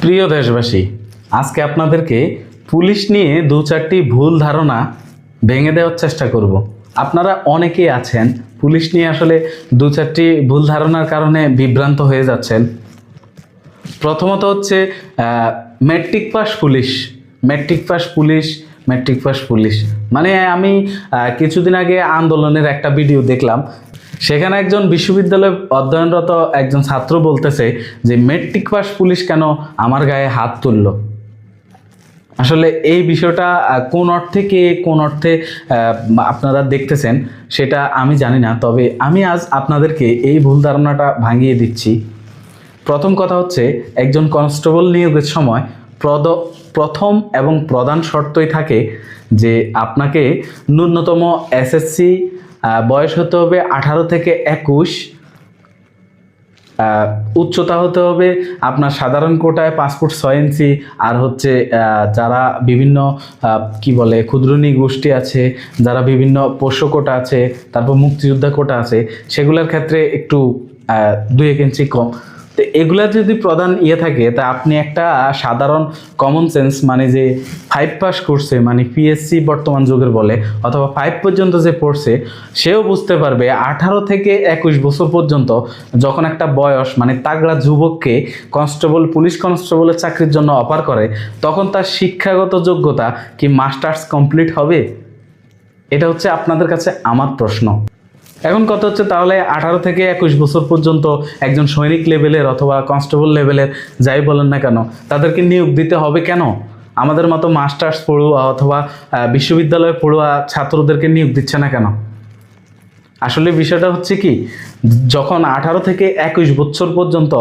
প্রিয় দেশবাসী, আজকে আপনাদেরকে পুলিশ নিয়ে দু চারটি ভুল ধারণা ভেঙে দেওয়ার চেষ্টা করব। আপনারা অনেকেই আছেন পুলিশ নিয়ে আসলে দু চারটি ভুল ধারণার কারণে বিভ্রান্ত হয়ে যাচ্ছেন। প্রথমত হচ্ছে matric pass police, matric pass police, matric pass police. মানে আমি কিছুদিন আগে আন্দোলনের একটা ভিডিও দেখলাম, সেখানে একজন বিশ্ববিদ্যালয়ে অধ্যয়নরত একজন ছাত্র বলতেছে যে ম্যাট্রিক পাস পুলিশ কেন আমার গায়ে হাত তুললো। আসলে এই বিষয়টা কোন অর্থে কে কোন অর্থে আপনারা দেখতেছেন সেটা আমি জানি না, তবে আমি আজ আপনাদেরকে এই ভুল ধারণাটা ভাঙিয়ে দিচ্ছি। প্রথম কথা হচ্ছে, একজন কনস্টেবল নিয়োগের সময় প্রথম এবং প্রধান শর্তই থাকে যে আপনাকে ন্যূনতম এসএসসি বয়স হতে হবে 18 থেকে 21, উচ্চতা হতে হবে আপনার সাধারণ কোটায় 5 ফুট 6 ইঞ্চি, আর হচ্ছে যারা বিভিন্ন কি বলে ক্ষুদ্রনী গোষ্ঠী আছে, যারা বিভিন্ন পোষ্য কোটা আছে, তারপর মুক্তিযোদ্ধা কোটা আছে, সেগুলোর ক্ষেত্রে একটু 2-1 ইঞ্চি কম। তো এগুলা যদি প্রধান থাকে, তা আপনি একটা সাধারণ কমন সেন্স মানে যে 5 পাস করছে, মানে পিএসসি বর্তমান যুগের বলে, অথবা 5 পর্যন্ত যে পড়ছে, সেও বুঝতে পারবে 18 থেকে 21 বছর পর্যন্ত যখন একটা বয়স মানে তাগড়া যুবককে কনস্টেবল পুলিশ কনস্টেবলের চাকরির জন্য অফার করে, তখন তার শিক্ষাগত যোগ্যতা কি মাস্টার্স কমপ্লিট হবে? এটা হচ্ছে আপনাদের কাছে আমার প্রশ্ন। এখন কথা হচ্ছে, তাহলে 18 থেকে 21 বছর পর্যন্ত একজন সৈনিক লেভেলের অথবা কনস্টেবল লেভেলের যাই বলেন না কেন, তাদেরকে নিয়োগ দিতে হবে কেন? আমাদের মতো মাস্টার্স পড়ুয়া অথবা বিশ্ববিদ্যালয়ে পড়ুয়া ছাত্রদেরকে নিয়োগ দিচ্ছে না কেন? আসলে বিষয়টা হচ্ছে কি, যখন 18 থেকে 21 বছর পর্যন্ত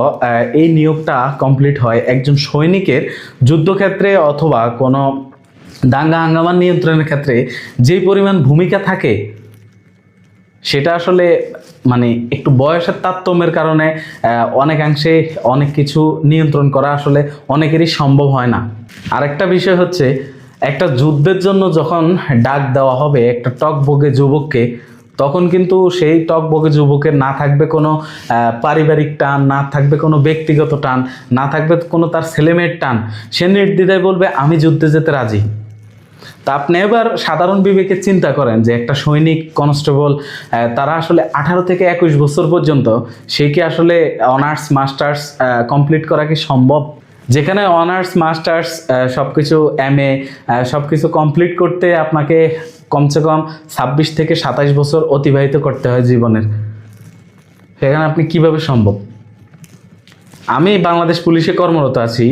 এই নিয়োগটা কমপ্লিট হয়, একজন সৈনিকের যুদ্ধক্ষেত্রে অথবা কোনো দাঙ্গা হাঙ্গামা নিয়ন্ত্রণের ক্ষেত্রে যে পরিমাণ ভূমিকা থাকে, সেটা আসলে মানে একটু বয়সের তারতম্যের কারণে অনেকাংশে অনেক কিছু নিয়ন্ত্রণ করা আসলে অনেকেরই সম্ভব হয় না। আরেকটা বিষয় হচ্ছে, একটা যুদ্ধের জন্য যখন ডাক দেওয়া হবে একটা টকবগে যুবককে, তখন কিন্তু সেই টকবগে যুবকের না থাকবে কোনো পারিবারিক টান, না থাকবে কোনো ব্যক্তিগত টান, না থাকবে কোনো তার ছেলেমেয়ের টান। সে নির্দ্বিধায় বলবে আমি যুদ্ধে যেতে রাজি। তা আপনি এবার সাধারণ বিবেকে চিন্তা করেন যে একটা সৈনিক কনস্টেবল তারা আসলে 18 থেকে 21 বছর পর্যন্ত সে কি আসলে অনার্স মাস্টার্স কমপ্লিট করা কি সম্ভব? যেখানে অনার্স মাস্টার্স সবকিছু এমএ সবকিছু কমপ্লিট করতে আপনাকে কমসে কম 26 থেকে 27 বছর অতিবাহিত করতে হয় জীবনের, সেখানে আপনি কিভাবে সম্ভব? আমি বাংলাদেশ পুলিশে কর্মরত আছি।